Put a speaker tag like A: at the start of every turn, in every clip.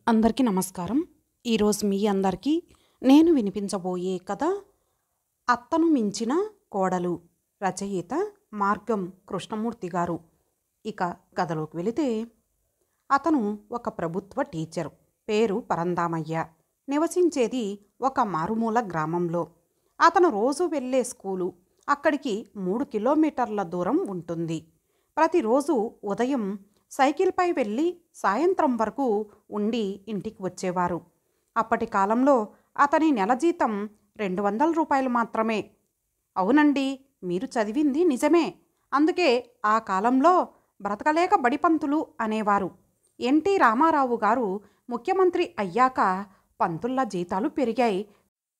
A: అందరికీ నమస్కారం. ఈరోజు మీ అందరికీ నేను వినిపించబోయే కథ అత్తను మించిన కోడలు. రచయిత మార్గం కృష్ణమూర్తి గారు. ఇక కథలోకి వెళితే, అతను ఒక ప్రభుత్వ టీచరు. పేరు పరందామయ్య. నివసించేది ఒక మారుమూల గ్రామంలో. అతను రోజు వెళ్ళే స్కూలు అక్కడికి 3 కిలోమీటర్ల దూరం ఉంటుంది. ప్రతిరోజు ఉదయం సైకిల్పై వెళ్ళి సాయంత్రం వరకు ఉండి ఇంటికి వచ్చేవారు. అప్పటి కాలంలో అతని నెల జీతం 200 రూపాయలు మాత్రమే. అవునండి, మీరు చదివింది నిజమే. అందుకే ఆ కాలంలో బ్రతకలేక బడిపంతులు అనేవారు. ఎన్టీ రామారావు గారు ముఖ్యమంత్రి అయ్యాక పంతుల్ల జీతాలు పెరిగాయి.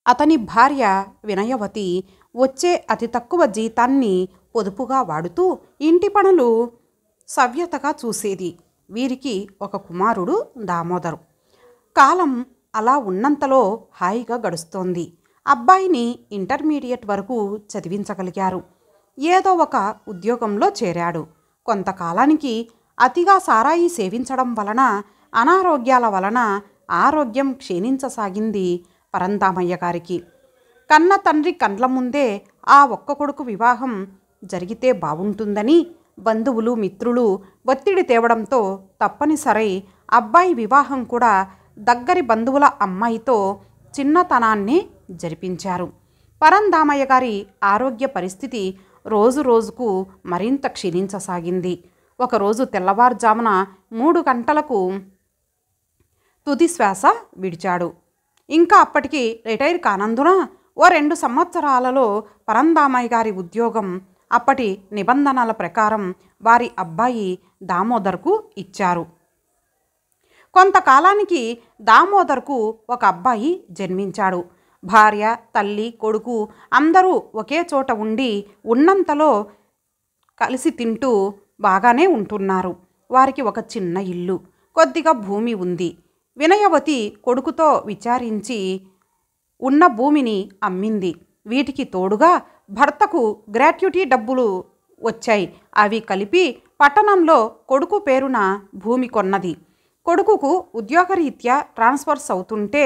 A: అతని భార్య వినయవతి వచ్చే అతి తక్కువ జీతాన్ని పొదుపుగా వాడుతూ ఇంటి పనులు సవ్యతగా చూసేది. వీరికి ఒక కుమారుడు దామోదరు. కాలం అలా ఉన్నంతలో హాయిగా గడుస్తోంది. అబ్బాయిని ఇంటర్మీడియట్ వరకు చదివించగలిగారు. ఏదో ఒక ఉద్యోగంలో చేరాడు. కొంతకాలానికి అతిగా సారాయి సేవించడం వలన, అనారోగ్యాల వలన ఆరోగ్యం క్షీణించసాగింది పరందామయ్య గారికి. కన్న తండ్రి కండ్ల ముందే ఆ ఒక్క కొడుకు వివాహం జరిగితే బాగుంటుందని బంధువులు మిత్రులు ఒత్తిడి తేవడంతో తప్పనిసరి అబ్బాయి వివాహం కూడా దగ్గరి బంధువుల అమ్మాయితో చిన్నతనాన్ని జరిపించారు. పరందామయ్య గారి ఆరోగ్య పరిస్థితి రోజు రోజుకు మరింత క్షీణించసాగింది. ఒకరోజు తెల్లవారుజామున 3 గంటలకు తుది శ్వాస విడిచాడు. ఇంకా అప్పటికి రిటైర్ కానందున ఓ 2 సంవత్సరాలలో పరందామయ్య గారి ఉద్యోగం అప్పటి నిబంధనల ప్రకారం వారి అబ్బాయి దామోదర్కు ఇచ్చారు. కొంతకాలానికి దామోదర్కు ఒక అబ్బాయి జన్మించాడు. భార్య, తల్లి, కొడుకు అందరూ ఒకే చోట ఉండి ఉన్నంతలో కలిసి తింటూ బాగానే ఉంటున్నారు. వారికి ఒక చిన్న ఇల్లు, కొద్దిగా భూమి ఉంది. వినయవతి కొడుకుతో విచారించి ఉన్న భూమిని అమ్మింది. వీటికి తోడుగా భర్తకు గ్రాట్యుటీ డబ్బులు వచ్చాయి. అవి కలిపి పట్టణంలో కొడుకు పేరున భూమి కొన్నది. కొడుకుకు ఉద్యోగరీత్యా ట్రాన్స్ఫర్స్ అవుతుంటే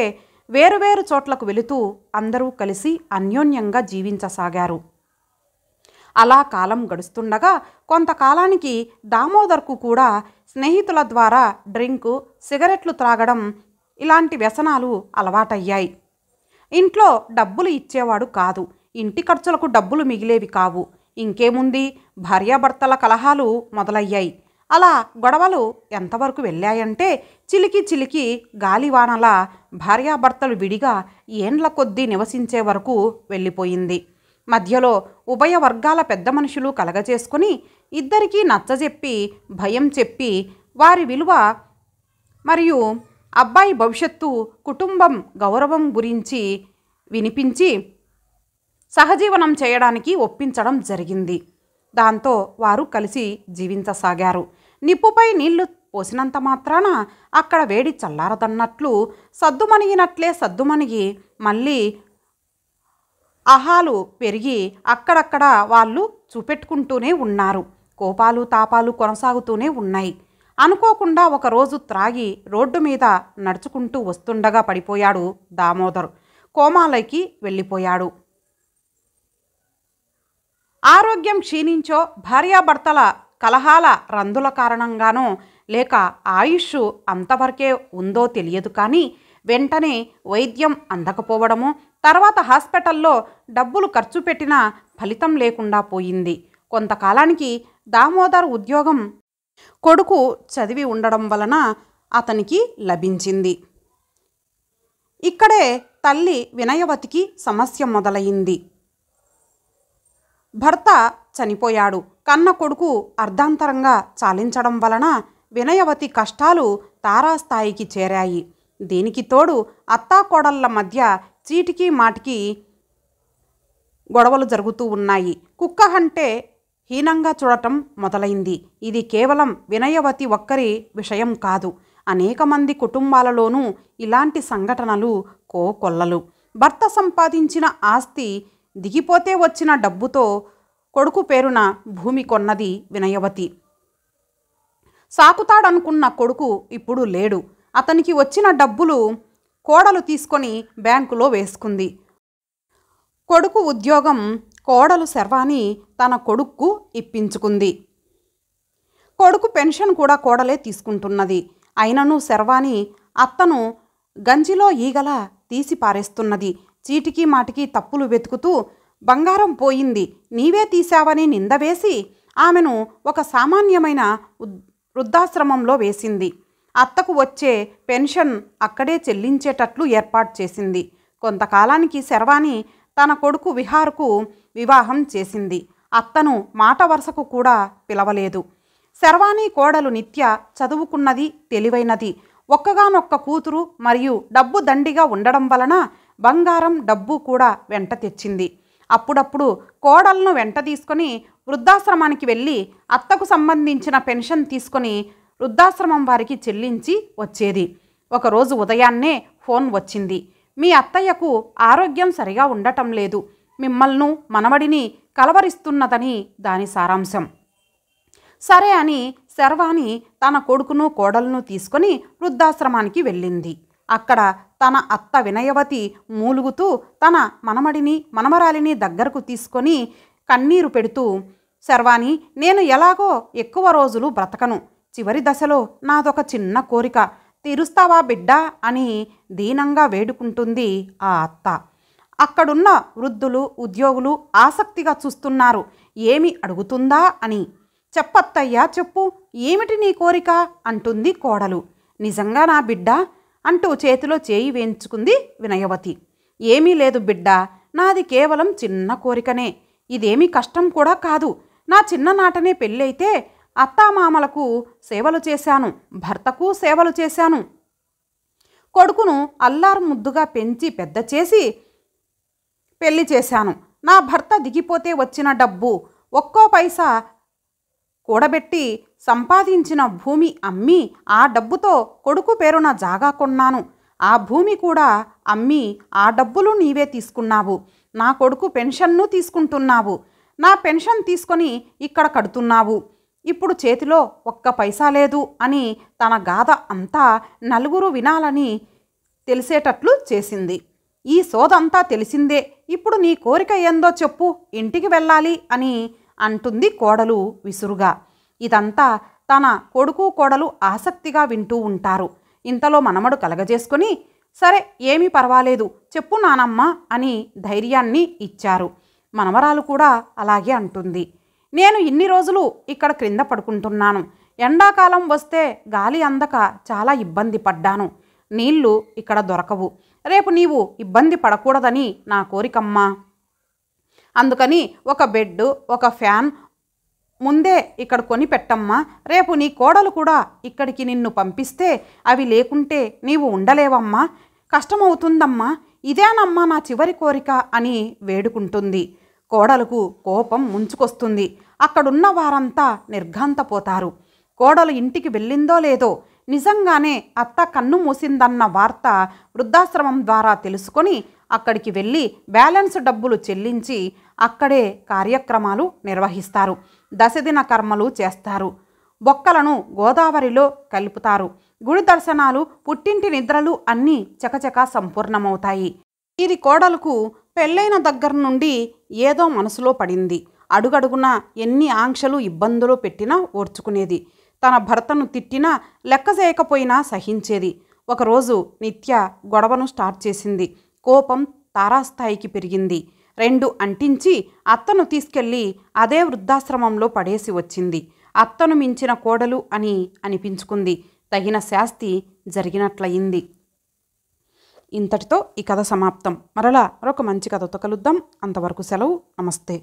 A: వేరువేరు చోట్లకు వెళుతూ అందరూ కలిసి అన్యోన్యంగా జీవించసాగారు. అలా కాలం గడుస్తుండగా కొంతకాలానికి దామోదర్కు కూడా స్నేహితుల ద్వారా డ్రింకు, సిగరెట్లు త్రాగడం ఇలాంటి వ్యసనాలు అలవాటయ్యాయి. ఇంట్లో డబ్బులు ఇచ్చేవాడు కాదు. ఇంటి ఖర్చులకు డబ్బులు మిగిలేవి కావు. ఇంకేముంది, భార్యాభర్తల కలహాలు మొదలయ్యాయి. అలా గొడవలు ఎంతవరకు వెళ్ళాయంటే, చిలికి చిలికి గాలివానల భార్యాభర్తలు విడిగా ఏండ్ల కొద్దీ నివసించే వరకు వెళ్ళిపోయింది. మధ్యలో ఉభయ వర్గాల పెద్ద మనుషులు కలగజేసుకుని ఇద్దరికీ నచ్చజెప్పి, భయం చెప్పి, వారి విలువ మరియు అబ్బాయి భవిష్యత్తు, కుటుంబం గౌరవం గురించి వినిపించి సహజీవనం చేయడానికి ఒప్పించడం జరిగింది. దాంతో వారు కలిసి జీవించసాగారు. నిప్పుపై నీళ్లు పోసినంత మాత్రాన అక్కడ వేడి చల్లారదన్నట్లు సద్దుమణిగినట్లే సద్దుమణిగి మళ్ళీ ఆహాలు పెరిగి అక్కడక్కడ వాళ్ళు చూపెట్టుకుంటూనే ఉన్నారు. కోపాలు తాపాలు కొనసాగుతూనే ఉన్నాయి. అనుకోకుండా ఒకరోజు త్రాగి రోడ్డు మీద నడుచుకుంటూ వస్తుండగా పడిపోయాడు దామోదర్. కోమాలోకి వెళ్ళిపోయాడు. ఆరోగ్యం క్షీణించో, భార్యాభర్తల కలహాల రందుల కారణంగానో లేక ఆయుష్ అంతవరకే ఉందో తెలియదు కానీ వెంటనే వైద్యం అందకపోవడము, తర్వాత హాస్పిటల్లో డబ్బులు ఖర్చు పెట్టినా ఫలితం లేకుండా పోయింది. కొంతకాలానికి దామోదర్ ఉద్యోగం కొడుకు చదివి ఉండడం వలన అతనికి లభించింది. ఇక్కడే తల్లి వినయవతికి సమస్య మొదలైంది. భర్త చనిపోయాడు. కన్న కొడుకు అర్ధాంతరంగా చాలించడం వలన వినయవతి కష్టాలు తారాస్థాయికి చేరాయి. దీనికి తోడు అత్తాకోడళ్ల మధ్య చీటికి మాటికి గొడవలు జరుగుతూ ఉన్నాయి. కుక్క అంటే హీనంగా చూడటం మొదలైంది. ఇది కేవలం వినయవతి ఒక్కరి విషయం కాదు. అనేక మంది కుటుంబాలలోనూ ఇలాంటి సంఘటనలు కోకొల్లలు. భర్త సంపాదించిన ఆస్తి దిగిపోతే వచ్చిన డబ్బుతో కొడుకు పేరున భూమి కొన్నది వినయవతి. సాకుతాడనుకున్న కొడుకు ఇప్పుడు లేడు. అతనికి వచ్చిన డబ్బులు కోడలు తీసుకొని బ్యాంకులో వేసుకుంది. కొడుకు ఉద్యోగం కోడలు శర్వాణి తన కొడుక్కు ఇప్పించుకుంది. కొడుకు పెన్షన్ కూడా కోడలే తీసుకుంటున్నది. అయినను శర్వాణి అత్తను గంజిలో ఈగలా తీసి పారేస్తున్నది. చీటికి మాటికి తప్పులు వెతుకుతూ బంగారం పోయింది నీవే తీశావని నిందవేసి ఆమెను ఒక సామాన్యమైన వృద్ధాశ్రమంలో వేసింది. అత్తకు వచ్చే పెన్షన్ అక్కడే చెల్లించేటట్లు ఏర్పాటు చేసింది. కొంతకాలానికి శర్వాణి తన కొడుకు విహార్కు వివాహం చేసింది. అత్తను మాట వరుసకు కూడా పిలవలేదు. శర్వాణి కోడలు నిత్య చదువుకున్నది, తెలివైనది. ఒక్కగానొక్క కూతురు మరియు డబ్బు దండిగా ఉండడం వలన బంగారం డబ్బు కూడా వెంట తెచ్చింది. అప్పుడప్పుడు కోడలను వెంట తీసుకొని వృద్ధాశ్రమానికి వెళ్ళి అత్తకు సంబంధించిన పెన్షన్ తీసుకొని వృద్ధాశ్రమం వారికి చెల్లించి వచ్చేది. ఒకరోజు ఉదయాన్నే ఫోన్ వచ్చింది. మీ అత్తయ్యకు ఆరోగ్యం సరిగా ఉండటం లేదు, మిమ్మల్ని మనవడిని కలవరిస్తున్నదని దాని సారాంశం. సరే అని శర్వాణి తన కొడుకును కోడలను తీసుకొని వృద్ధాశ్రమానికి వెళ్ళింది. అక్కడ తన అత్త వినయవతి మూలుగుతూ తన మనమడిని మనమరాలిని దగ్గరకు తీసుకొని కన్నీరు పెడుతూ, శర్వాణి, నేను ఎలాగో ఎక్కువ రోజులు బ్రతకను. చివరి దశలో నాదొక చిన్న కోరిక తీరుస్తావా బిడ్డా అని దీనంగా వేడుకుంటుంది ఆ అత్త. అక్కడున్న వృద్ధులు ఉద్యోగులు ఆసక్తిగా చూస్తున్నారు ఏమి అడుగుతుందా అని. చెప్పత్తయ్యా చెప్పు, ఏమిటి నీ కోరిక అంటుంది కోడలు. నిజంగా నా బిడ్డ అంటూ చేతిలో చేయి వేయించుకుంది వినయవతి. ఏమీ లేదు బిడ్డా, నాది కేవలం చిన్న కోరికనే. ఇదేమీ కష్టం కూడా కాదు. నా చిన్ననాటనే పెళ్ళైతే అత్తామామలకు సేవలు చేశాను, భర్తకు సేవలు చేశాను. కొడుకును అల్లారు ముద్దుగా పెంచి పెద్ద చేసి పెళ్లి చేశాను. నా భర్త దిగిపోతే వచ్చిన డబ్బు ఒక్కో పైసా కూడబెట్టి సంపాదించిన భూమి అమ్మి ఆ డబ్బుతో కొడుకు పేరున జాగా కొన్నాను. ఆ భూమి కూడా అమ్మి ఆ డబ్బులు నీవే తీసుకున్నావు. నా కొడుకు పెన్షన్ను తీసుకుంటున్నావు. నా పెన్షన్ తీసుకొని ఇక్కడ కడుతున్నావు. ఇప్పుడు చేతిలో ఒక్క పైసా లేదు అని తన గాథ అంతా నలుగురు వినాలని తెలిసేటట్లు చేసింది. ఈ సోదంతా తెలిసిందే. ఇప్పుడు నీ కోరిక ఏందో చెప్పు, ఇంటికి వెళ్ళాలి అని అంటుంది కోడలు విసురుగా. ఇదంతా తన కొడుకు కోడలు ఆసక్తిగా వింటూ ఉంటారు. ఇంతలో మనమడు కలగజేసుకొని, సరే ఏమీ పర్వాలేదు చెప్పు నానమ్మ అని ధైర్యాన్ని ఇచ్చారు. మనవరాలు కూడా అలాగే అంటుంది. నేను ఇన్ని రోజులు ఇక్కడ క్రింద పడుకుంటున్నాను. ఎండాకాలం వస్తే గాలి అందక చాలా ఇబ్బంది పడ్డాను. నీళ్లు ఇక్కడ దొరకవు. రేపు నీవు ఇబ్బంది పడకూడదని నా కోరికమ్మా. అందుకని ఒక బెడ్, ఒక ఫ్యాన్ ముందే ఇక్కడ కొని పెట్టమ్మా. రేపు నీ కోడలు కూడా ఇక్కడికి నిన్ను పంపిస్తే అవి లేకుంటే నీవు ఉండలేవమ్మా, కష్టమవుతుందమ్మా. ఇదేనమ్మా నా చివరి కోరిక అని వేడుకుంటుంది. కోడలకు కోపం ముంచుకొస్తుంది. అక్కడున్న వారంతా నిర్ఘాంతపోతారు. కోడలు ఇంటికి వెళ్ళిందో లేదో, నిజంగానే అత్త కన్ను మూసిందన్న వార్త వృద్ధాశ్రమం ద్వారా తెలుసుకొని అక్కడికి వెళ్ళి బ్యాలెన్స్ డబ్బులు చెల్లించి అక్కడే కార్యక్రమాలు నిర్వహిస్తారు. దశదిన కర్మలు చేస్తారు. బొక్కలను గోదావరిలో కలుపుతారు. గుడి దర్శనాలు, పుట్టింటి నిద్రలు అన్నీ చకచకా సంపూర్ణమవుతాయి. ఇది కోడలకు పెళ్ళైన దగ్గర నుండి ఏదో మనసులో పడింది. అడుగడుగునా ఎన్ని ఆంక్షలు ఇబ్బందులు పెట్టినా ఓర్చుకునేది. తన భర్తను తిట్టినా లెక్క చేయకపోయినా సహించేది. ఒకరోజు నిత్య గొడవను స్టార్ట్ చేసింది. కోపం తారాస్థాయికి పెరిగింది. రెండు అంటించి అత్తను తీసుకెళ్ళి అదే వృద్ధాశ్రమంలో పడేసి వచ్చింది. అత్తను మించిన కోడలు అని అనిపించుకుంది. తగిన శాస్తి జరిగినట్లయింది. ఇంతటితో ఈ కథ సమాప్తం. మరలా మరొక మంచి కథతో కలుద్దాం. అంతవరకు సెలవు. నమస్తే.